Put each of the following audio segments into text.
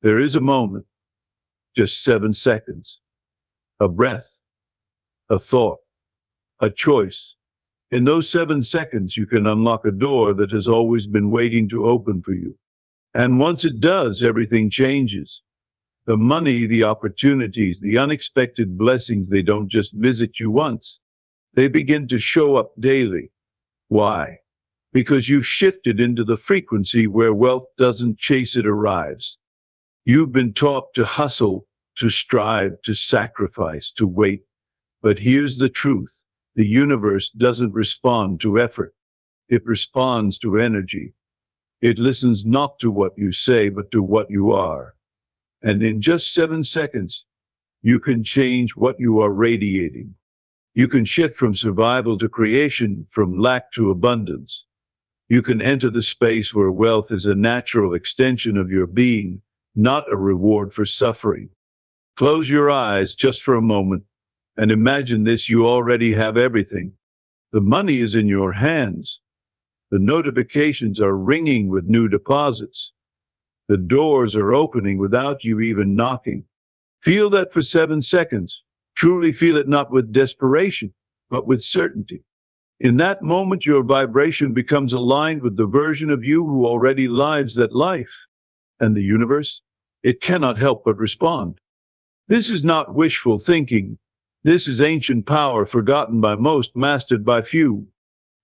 There is a moment, just 7 seconds, a breath, a thought, a choice. In those 7 seconds, you can unlock a door that has always been waiting to open for you. And once it does, everything changes. The money, the opportunities, the unexpected blessings, they don't just visit you once. They begin to show up daily. Why? Because you've shifted into the frequency where wealth doesn't chase, it arrives. You've been taught to hustle, to strive, to sacrifice, to wait. But here's the truth. The universe doesn't respond to effort. It responds to energy. It listens not to what you say, but to what you are. And in just 7 seconds, you can change what you are radiating. You can shift from survival to creation, from lack to abundance. You can enter the space where wealth is a natural extension of your being, not a reward for suffering. Close your eyes just for a moment and imagine this: you already have everything. The money is in your hands. The notifications are ringing with new deposits. The doors are opening without you even knocking. Feel that for 7 seconds. Truly feel it, not with desperation, but with certainty. In that moment, your vibration becomes aligned with the version of you who already lives that life. And the universe, it cannot help but respond. This is not wishful thinking. This is ancient power, forgotten by most, mastered by few.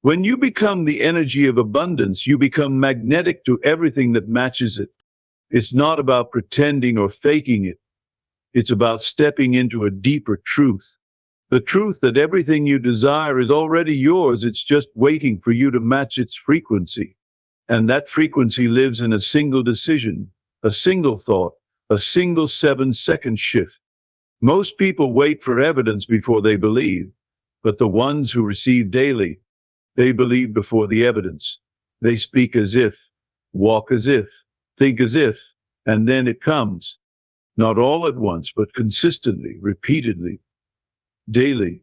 When you become the energy of abundance, you become magnetic to everything that matches it. It's not about pretending or faking it. It's about stepping into a deeper truth. The truth that everything you desire is already yours. It's just waiting for you to match its frequency. And that frequency lives in a single decision, a single thought, a single 7-second shift. Most people wait for evidence before they believe, but the ones who receive daily, they believe before the evidence. They speak as if, walk as if, think as if, and then it comes. Not all at once, but consistently, repeatedly, daily.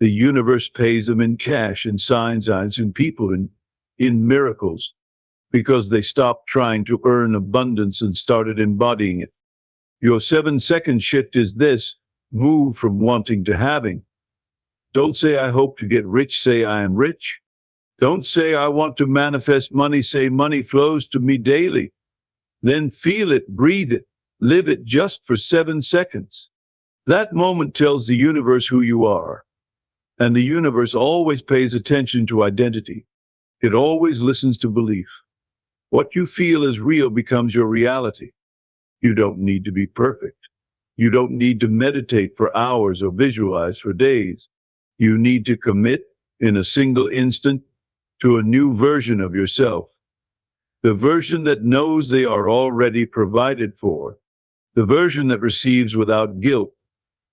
The universe pays them in cash, in signs, in people, in miracles, because they stopped trying to earn abundance and started embodying it. Your 7-second shift is this: move from wanting to having. Don't say, I hope to get rich, say, I am rich. Don't say, I want to manifest money, say, money flows to me daily. Then feel it, breathe it, live it just for 7 seconds. That moment tells the universe who you are. And the universe always pays attention to identity. It always listens to belief. What you feel is real becomes your reality. You don't need to be perfect. You don't need to meditate for hours or visualize for days. You need to commit in a single instant to a new version of yourself. The version that knows they are already provided for. The version that receives without guilt.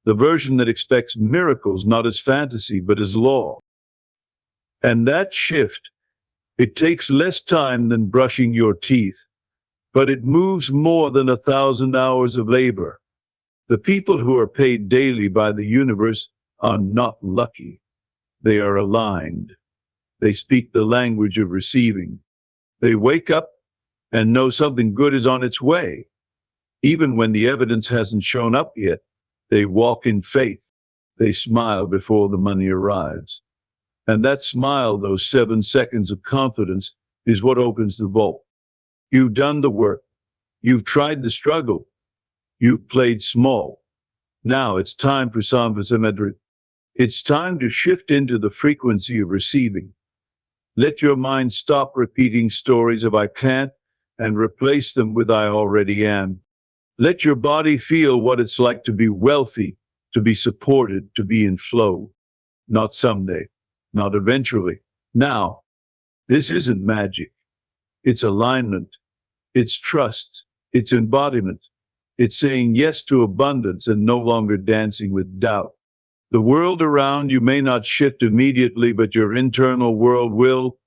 The version that expects miracles not as fantasy but as law. And that shift, it takes less time than brushing your teeth, but it moves more than 1,000 hours of labor. The people who are paid daily by the universe are not lucky. They are aligned. They speak the language of receiving. They wake up and know something good is on its way. Even when the evidence hasn't shown up yet, they walk in faith. They smile before the money arrives. And that smile, those 7 seconds of confidence, is what opens the vault. You've done the work. You've tried the struggle. You've played small. Now it's time for Samvasamedrit. It's time to shift into the frequency of receiving. Let your mind stop repeating stories of I can't and replace them with I already am. Let your body feel what it's like to be wealthy, to be supported, to be in flow. Not someday, not eventually, now. This isn't magic. It's alignment. It's trust. It's embodiment. It's saying yes to abundance and no longer dancing with doubt. The world around you may not shift immediately, but your internal world will.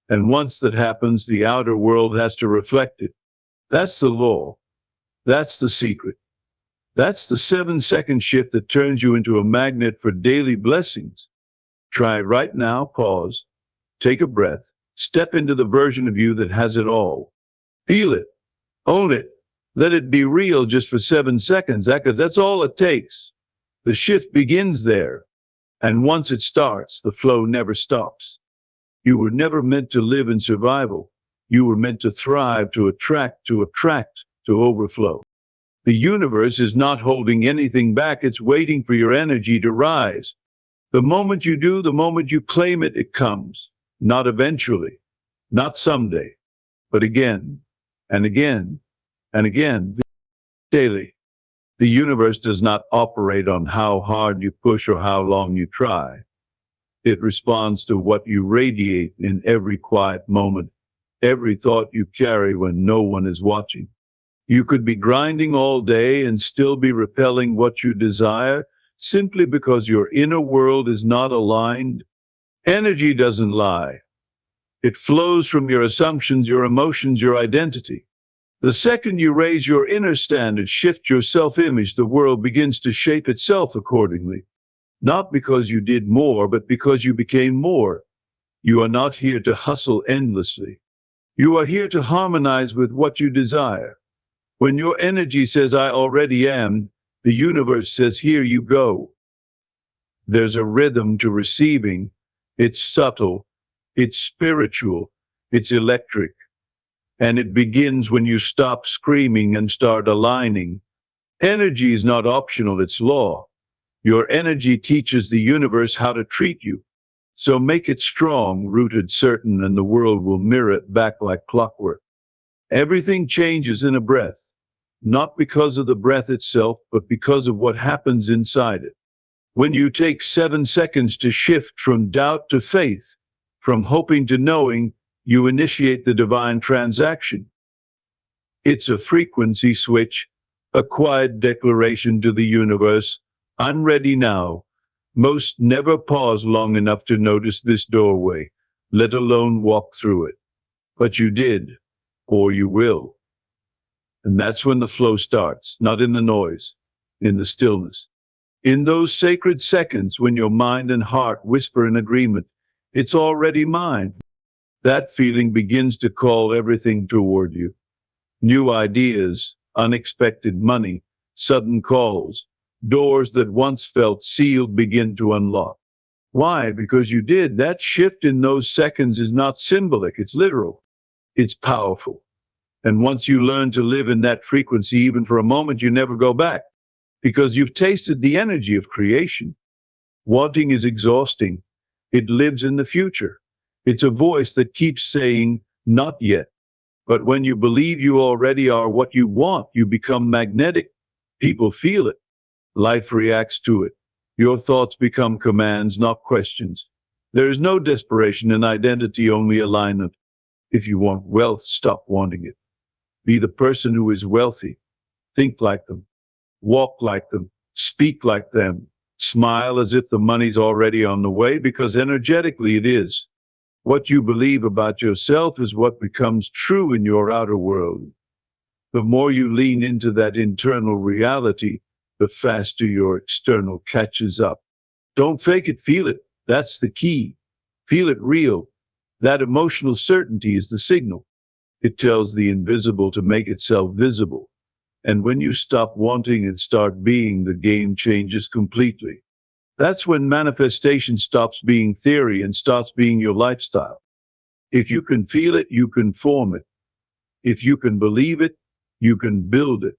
And once that happens, the outer world has to reflect it. That's the law. That's the secret. That's the 7-second shift that turns you into a magnet for daily blessings. Try right now, pause, take a breath, step into the version of you that has it all. Feel it, own it, Let it be real just for 7 seconds, because that's all it takes. The shift begins there. And once it starts, the flow never stops. You were never meant to live in survival. You were meant to thrive, to attract, to overflow. The universe is not holding anything back. It's waiting for your energy to rise. The moment you do, the moment you claim it, it comes. Not eventually, not someday, but again and again and again, daily. The universe does not operate on how hard you push or how long you try. It responds to what you radiate in every quiet moment, every thought you carry when no one is watching. You could be grinding all day and still be repelling what you desire simply because your inner world is not aligned. Energy doesn't lie. It flows from your assumptions, your emotions, your identity. The second you raise your inner standard, shift your self-image, the world begins to shape itself accordingly. Not because you did more, but because you became more. You are not here to hustle endlessly. You are here to harmonize with what you desire. When your energy says, I already am, the universe says, here you go. There's a rhythm to receiving. It's subtle, it's spiritual, it's electric. And it begins when you stop screaming and start aligning. Energy is not optional, it's law. Your energy teaches the universe how to treat you. So make it strong, rooted, certain, and the world will mirror it back like clockwork. Everything changes in a breath, not because of the breath itself, but because of what happens inside it. When you take 7 seconds to shift from doubt to faith, from hoping to knowing, you initiate the divine transaction. It's a frequency switch, a quiet declaration to the universe. I'm ready now. Most never pause long enough to notice this doorway, let alone walk through it. But you did, or you will. And that's when the flow starts, not in the noise, in the stillness. In those sacred seconds when your mind and heart whisper in agreement, it's already mine. That feeling begins to call everything toward you. New ideas, unexpected money, sudden calls, doors that once felt sealed begin to unlock. Why? Because you did. That shift in those seconds is not symbolic, it's literal. It's powerful. And once you learn to live in that frequency, even for a moment, you never go back. Because you've tasted the energy of creation. Wanting is exhausting. It lives in the future. It's a voice that keeps saying, not yet. But when you believe you already are what you want, you become magnetic. People feel it. Life reacts to it. Your thoughts become commands, not questions. There is no desperation in identity, only alignment. If you want wealth, stop wanting it. Be the person who is wealthy. Think like them. Walk like them. Speak like them. Smile as if the money's already on the way, because energetically it is. What you believe about yourself is what becomes true in your outer world. The more you lean into that internal reality, the faster your external catches up. Don't fake it, feel it. That's the key. Feel it real. That emotional certainty is the signal. It tells the invisible to make itself visible. And when you stop wanting and start being, the game changes completely. That's when manifestation stops being theory and starts being your lifestyle. If you can feel it, you can form it. If you can believe it, you can build it.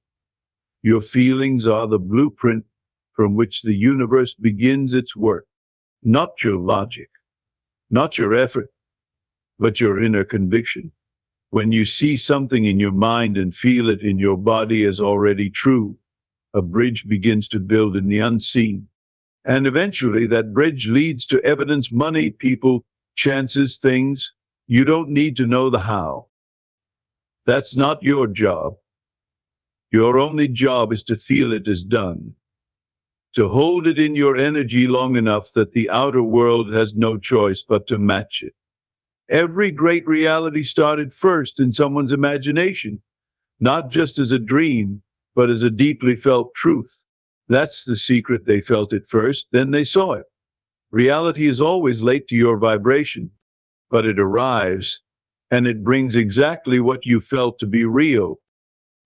Your feelings are the blueprint from which the universe begins its work. Not your logic, not your effort, but your inner conviction. When you see something in your mind and feel it in your body as already true, a bridge begins to build in the unseen. And eventually that bridge leads to evidence, money, people, chances, things. You don't need to know the how. That's not your job. Your only job is to feel it is done. To hold it in your energy long enough that the outer world has no choice but to match it. Every great reality started first in someone's imagination, not just as a dream, but as a deeply felt truth. That's the secret. They felt it first, then they saw it. Reality is always late to your vibration, but it arrives, and it brings exactly what you felt to be real.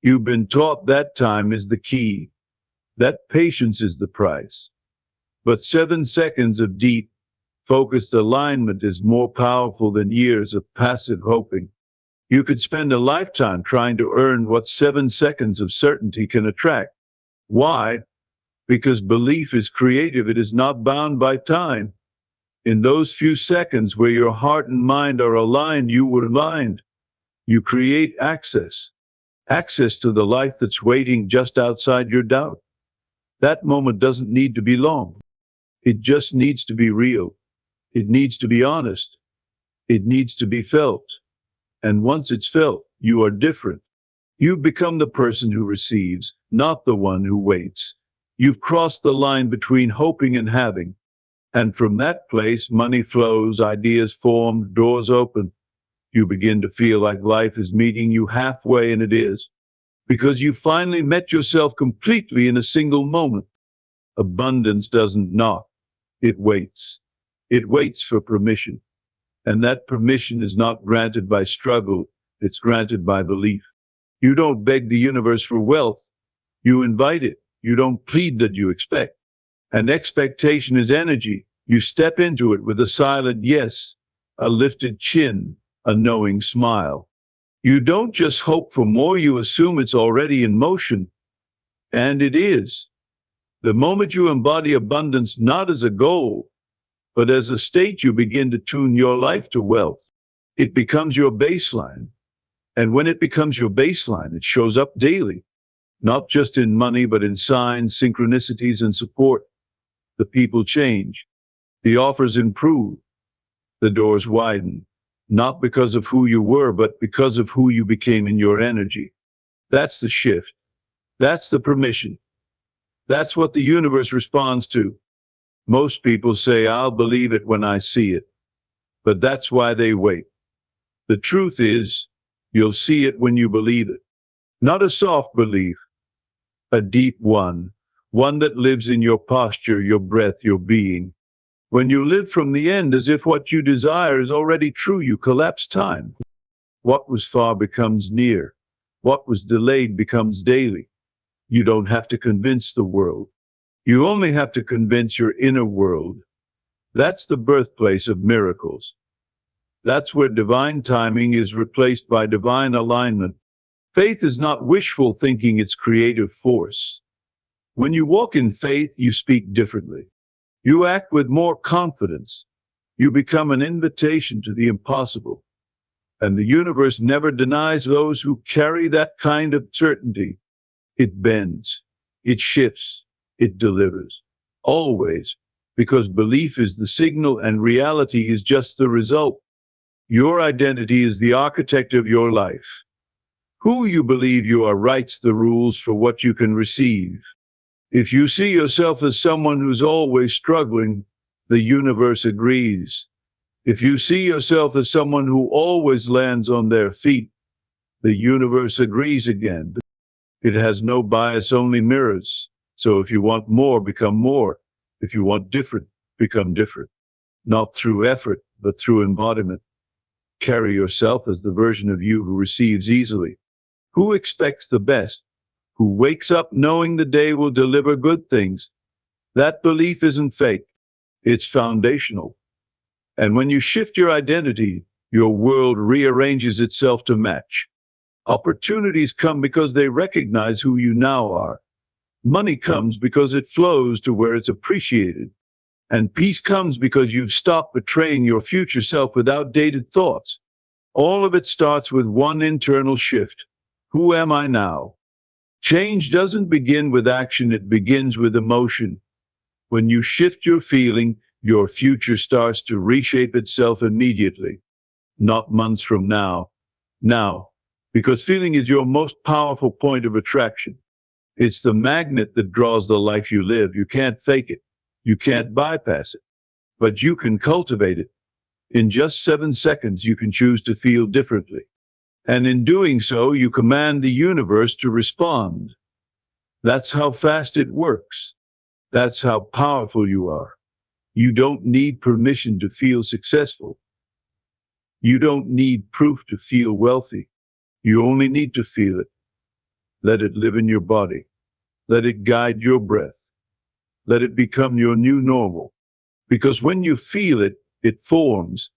You've been taught that time is the key, that patience is the price. But 7 seconds of deep, focused alignment is more powerful than years of passive hoping. You could spend a lifetime trying to earn what 7 seconds of certainty can attract. Why? Because belief is creative, it is not bound by time. In those few seconds where your heart and mind are aligned, you were aligned. You create access. Access to the life that's waiting just outside your doubt. That moment doesn't need to be long. It just needs to be real. It needs to be honest. It needs to be felt. And once it's felt, you are different. You become the person who receives, not the one who waits. You've crossed the line between hoping and having. And from that place, money flows, ideas form, doors open. You begin to feel like life is meeting you halfway, and it is. Because you finally met yourself completely in a single moment. Abundance doesn't knock. It waits. It waits for permission. And that permission is not granted by struggle. It's granted by belief. You don't beg the universe for wealth. You invite it. You don't plead that you expect. And expectation is energy. You step into it with a silent yes, a lifted chin, a knowing smile. You don't just hope for more, you assume it's already in motion. And it is. The moment you embody abundance not as a goal, but as a state, you begin to tune your life to wealth. It becomes your baseline. And when it becomes your baseline, it shows up daily, not just in money, but in signs, synchronicities, and support. The people change. The offers improve. The doors widen, not because of who you were, but because of who you became in your energy. That's the shift. That's the permission. That's what the universe responds to. Most people say, I'll believe it when I see it. But that's why they wait. The truth is, you'll see it when you believe it. Not a soft belief, a deep one that lives in your posture, your breath, your being. When you live from the end as if what you desire is already true, you collapse time. What was far becomes near. What was delayed becomes daily. You don't have to convince the world. You only have to convince your inner world. That's the birthplace of miracles. That's where divine timing is replaced by divine alignment. Faith is not wishful thinking, it's creative force. When you walk in faith, you speak differently. You act with more confidence. You become an invitation to the impossible. And the universe never denies those who carry that kind of certainty. It bends. It shifts. It delivers. Always. Because belief is the signal and reality is just the result. Your identity is the architect of your life. Who you believe you are writes the rules for what you can receive. If you see yourself as someone who's always struggling, the universe agrees. If you see yourself as someone who always lands on their feet, the universe agrees again. It has no bias, only mirrors. So if you want more, become more. If you want different, become different. Not through effort, but through embodiment. Carry yourself as the version of you who receives easily, who expects the best, who wakes up knowing the day will deliver good things. That belief isn't fake. It's foundational. And when you shift your identity, your world rearranges itself to match. Opportunities come because they recognize who you now are. Money comes because it flows to where it's appreciated. And peace comes because you've stopped betraying your future self with outdated thoughts. All of it starts with one internal shift. Who am I now? Change doesn't begin with action, it begins with emotion. When you shift your feeling, your future starts to reshape itself immediately. Not months from now. Now. Because feeling is your most powerful point of attraction. It's the magnet that draws the life you live. You can't fake it. You can't bypass it. But you can cultivate it. In just 7 seconds, you can choose to feel differently. And in doing so, you command the universe to respond. That's how fast it works. That's how powerful you are. You don't need permission to feel successful. You don't need proof to feel wealthy. You only need to feel it. Let it live in your body. Let it guide your breath. Let it become your new normal. Because when you feel it, it forms.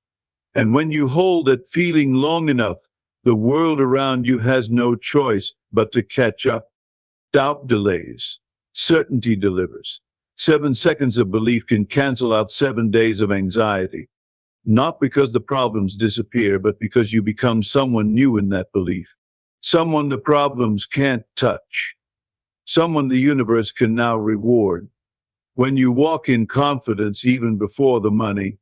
And when you hold that feeling long enough, the world around you has no choice but to catch up. Doubt delays. Certainty delivers. 7 seconds of belief can cancel out 7 days of anxiety. Not because the problems disappear, but because you become someone new in that belief. Someone the problems can't touch. Someone the universe can now reward. When you walk in confidence, even before the money,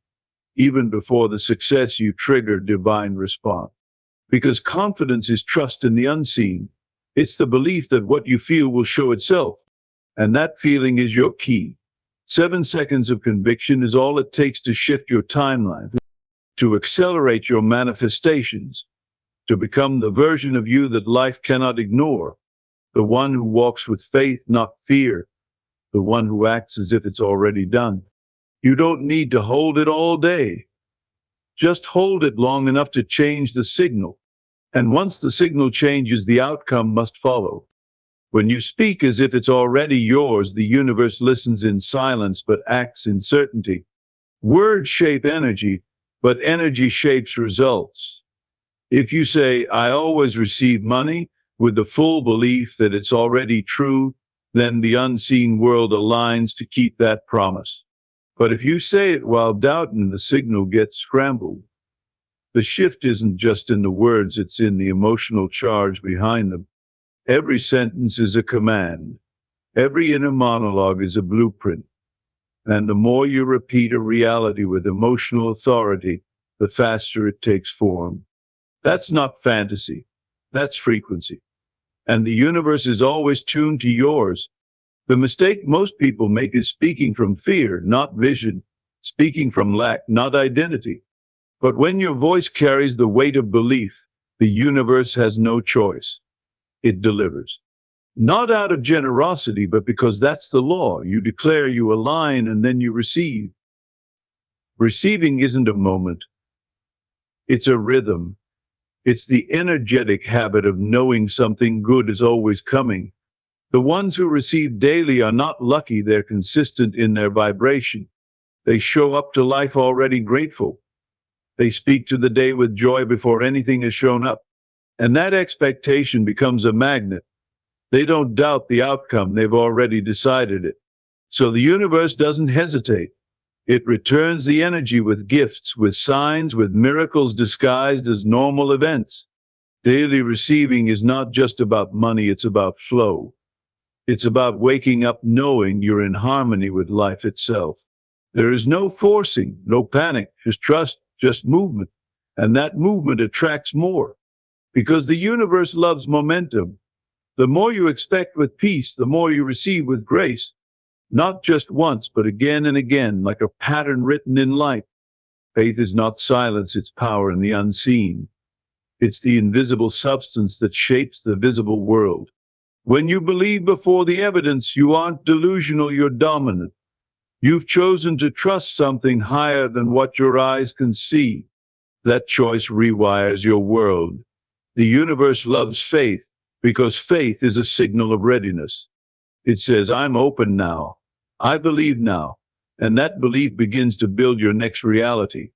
even before the success, you trigger divine response. Because confidence is trust in the unseen. It's the belief that what you feel will show itself. And that feeling is your key. 7 seconds of conviction is all it takes to shift your timeline, to accelerate your manifestations, to become the version of you that life cannot ignore, the one who walks with faith, not fear, the one who acts as if it's already done. You don't need to hold it all day. Just hold it long enough to change the signal. And once the signal changes, the outcome must follow. When you speak as if it's already yours, the universe listens in silence but acts in certainty. Words shape energy, but energy shapes results. If you say, I always receive money, with the full belief that it's already true, then the unseen world aligns to keep that promise. But if you say it while doubting, the signal gets scrambled. The shift isn't just in the words, it's in the emotional charge behind them. Every sentence is a command. Every inner monologue is a blueprint. And the more you repeat a reality with emotional authority, the faster it takes form. That's not fantasy. That's frequency. And the universe is always tuned to yours. The mistake most people make is speaking from fear, not vision, speaking from lack, not identity. But when your voice carries the weight of belief, the universe has no choice. It delivers. Not out of generosity, but because that's the law. You declare, you align, and then you receive. Receiving isn't a moment. It's a rhythm. It's the energetic habit of knowing something good is always coming. The ones who receive daily are not lucky, they're consistent in their vibration. They show up to life already grateful. They speak to the day with joy before anything has shown up. And that expectation becomes a magnet. They don't doubt the outcome, they've already decided it. So the universe doesn't hesitate. It returns the energy with gifts, with signs, with miracles disguised as normal events. Daily receiving is not just about money, it's about flow. It's about waking up knowing you're in harmony with life itself. There is no forcing, no panic, just trust, just movement. And that movement attracts more. Because the universe loves momentum. The more you expect with peace, the more you receive with grace. Not just once, but again and again, like a pattern written in light. Faith is not silence, it's power in the unseen. It's the invisible substance that shapes the visible world. When you believe before the evidence, you aren't delusional, you're dominant. You've chosen to trust something higher than what your eyes can see. That choice rewires your world. The universe loves faith because faith is a signal of readiness. It says, I'm open now. I believe now. And that belief begins to build your next reality.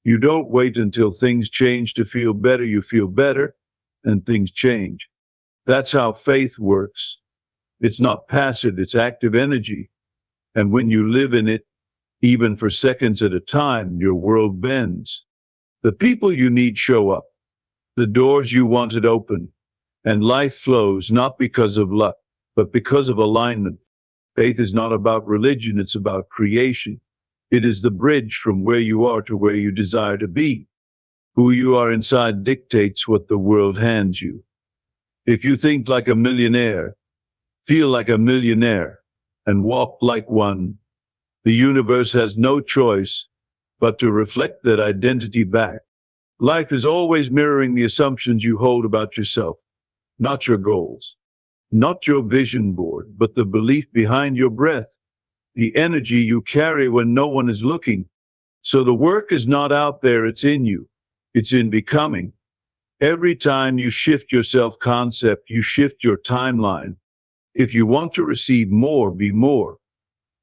You don't wait until things change to feel better. You feel better and things change. That's how faith works. It's not passive, it's active energy. And when you live in it, even for seconds at a time, your world bends. The people you need show up. The doors you wanted open. And life flows not because of luck, but because of alignment. Faith is not about religion, it's about creation. It is the bridge from where you are to where you desire to be. Who you are inside dictates what the world hands you. If you think like a millionaire, feel like a millionaire, and walk like one, the universe has no choice but to reflect that identity back. Life is always mirroring the assumptions you hold about yourself, not your goals, not your vision board, but the belief behind your breath, the energy you carry when no one is looking. So the work is not out there, it's in you. It's in becoming. Every time you shift your self-concept, you shift your timeline. If you want to receive more, be more.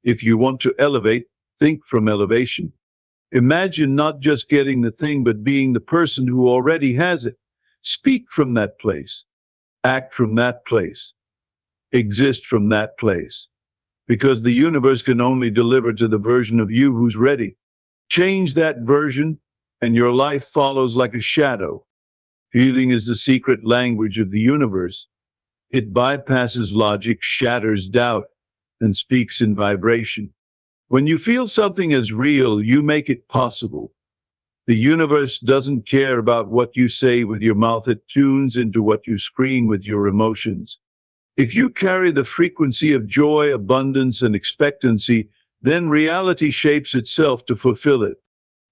If you want to elevate, think from elevation. Imagine not just getting the thing, but being the person who already has it. Speak from that place. Act from that place. Exist from that place. Because the universe can only deliver to the version of you who's ready. Change that version, and your life follows like a shadow. Feeling is the secret language of the universe. It bypasses logic, shatters doubt, and speaks in vibration. When you feel something as real, you make it possible. The universe doesn't care about what you say with your mouth, it tunes into what you scream with your emotions. If you carry the frequency of joy, abundance, and expectancy, then reality shapes itself to fulfill it.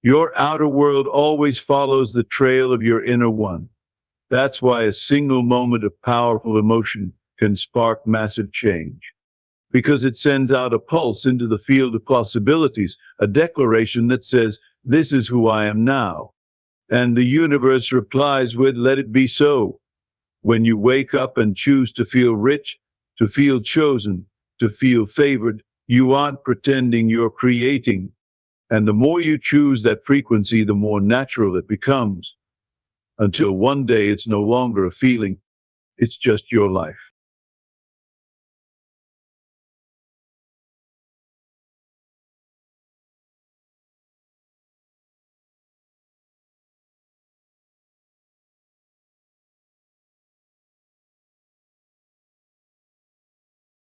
Your outer world always follows the trail of your inner one. That's why a single moment of powerful emotion can spark massive change. Because it sends out a pulse into the field of possibilities, a declaration that says, "This is who I am now." And the universe replies with, "Let it be so." When you wake up and choose to feel rich, to feel chosen, to feel favored, you aren't pretending, you're creating. And the more you choose that frequency, the more natural it becomes. Until one day it's no longer a feeling, it's just your life.